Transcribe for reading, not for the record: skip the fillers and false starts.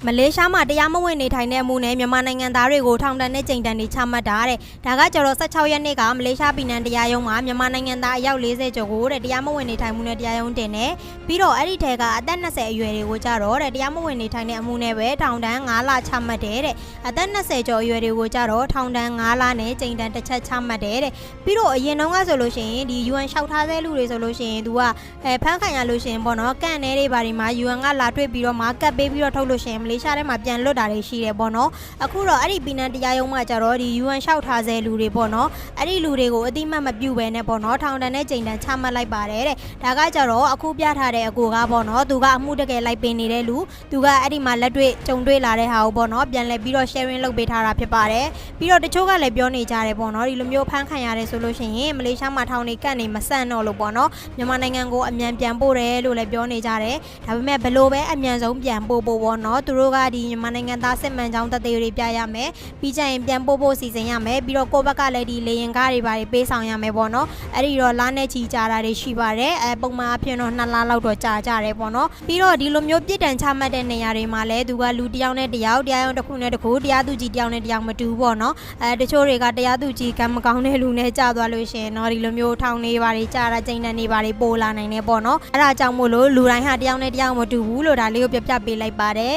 မလေးရှားမှာတရားမဝင်နေထိုင်တဲ့အမှုနဲ့မြန်မာနိုင်ငံသားတွေကိုထောင်ဒဏ်နဲ့ကြိမ်ဒဏ်တွေချမှတ်တာတဲ့ဒါကကျတော့16ရက်နေ့ကမလေးရှားပြည်နယ်တရားရုံးမှာမြန်မာနိုင်ငံသားအယောက်40ကျော်ကိုတဲ့တရားမဝင်နေထိုင်မှုနဲ့တရားရုံးတင်တယ်ပြီးတော့အဲ့ဒီထဲကအသက်20အရွယ်တွေကိုကြတော့တဲ့တရားမဝင်နေထိုင်တဲ့အမှုနဲ့ပဲထောင်ဒဏ်9လချမှတ်တယ်တဲ့အသက်20ကျော်အရွယ်တွေကိုကြတော့ထောင်ဒဏ်9လနဲ့ကြိမ်ဒဏ်တစ်ချက်ချမှတ်တယ်တဲ့ပြီးတော့အရင်တုန်းကဆိုလို့ရှိရင်ဒီ UN လျှောက်ထားတဲ့လူတွေဆိုလို့ရှိရင်သူကဖမ်းခံရလို့ရှိရင်ပေါ့နော်ကန့်နေတွေဘာတွေမှာ UN ကလာတွေ့ပြီးတော့မှကတ်ပေးပြီးတော့ထုတ်လို့ရှိရင်မလေးရှားထဲမှာပြန်လွတ်တာတွေရှိတယ်ပေါ့နော်အခုတော့အဲ့ဒီပြည်နယ်တရားရုံးမှာကျတော့ဒီ UN လျှောက်ထားစေလူတွေပေါ့နော်အဲ့ဒီလူတွေကိုအတိမတ်မပြုတ်ပဲနဲ့ပေါ့နော်ထောင်ဒဏ်နဲ့ကြိမ်ဒဏ်ချမှတ်လိုက်ပါတယ်တဲ့ဒါကကျတော့အခုပြထားတဲ့အကိုကပေါ့နော်သူကအမှုတကယ်လိုက်ပေးနေတဲ့လူသူကအဲ့ဒီမှာလက်တွေ့ကြုံတွေ့လာတဲ့ဟာကိုပေါ့နော်ပြန်လဲပြီးတော့ sharing လုပ်ပေးထားတာဖြစ်ပါတယ်ပြီးတော့တချို့ကလည်းပြောနေကြတယ်ပေါ့နော်ဒီလိုမျိုးဖမ်းခံရတယ်ဆိုလို့ရှိရင်မလေးရှားမှာထောင်နေကန့်နေမဆန့်တော့လို့ပေါ့နော်မြန်မာနိုင်ငံကိုအမြန်ပြန်ပို့တယ်လို့လည်းပြောနေကြတယ်ဒါပေမဲ့ဘလို့ပဲအမြန်ဆုံးပြန်ပို့ဖို့ပေါ့နော်သူတို့ကဒီမြန်မာနိုင်ငံသားစစ်မှန်ကြောင်းတသေးတွေပြရမယ်ပြီးကြရင်ပြန်ပို့ဖို့စီစဉ်ရမယ်ပြီးတော့ကိုယ့်ဘက်ကလည်းဒီလေရင်ကားတွေပါပေးဆောင်ရမယ်ပေါ့နော်အဲ့ဒီတော့လာနဲ့ချီကြတာတွေရှိပါတယ်ပုံမှန်အဖြစ်တော့2လလောက်တော့ကြာကြတယ်ပေါ့နော်ပြီးတော့ဒီလိုမျိုးပြစ်ဒဏ်ချမှတ်တဲ့နေရာတွေမှာလည်းသူကလူတစ်ယောက်နဲ့တစ်ယောက်တရားရုံးတစ်ခုနဲ့တစ်ခုတရားသူကြီးတစ်ယောက်နဲ့တစ်ယောက်မတူဘူးပေါ့နော်တချို့တွေကတရားသူကြီးကံမကောင်းတဲ့လူနဲ့ကြာသွားလို့ရှိရင်တော့ဒီလိုမျိုးထောင်နေပါတွေကြာတာကျိန်တန်နေပါတွေပိုလာနိုင်တယ်ပေါ့နော်အဲ့ဒါကြောင့်မို့လို့လူတိုင်းဟာတစ်ယောက်နဲ့တစ်ယောက်မတူဘူးလို့ဒါလေးကိုပြပြပေးလိုက်ပါတယ်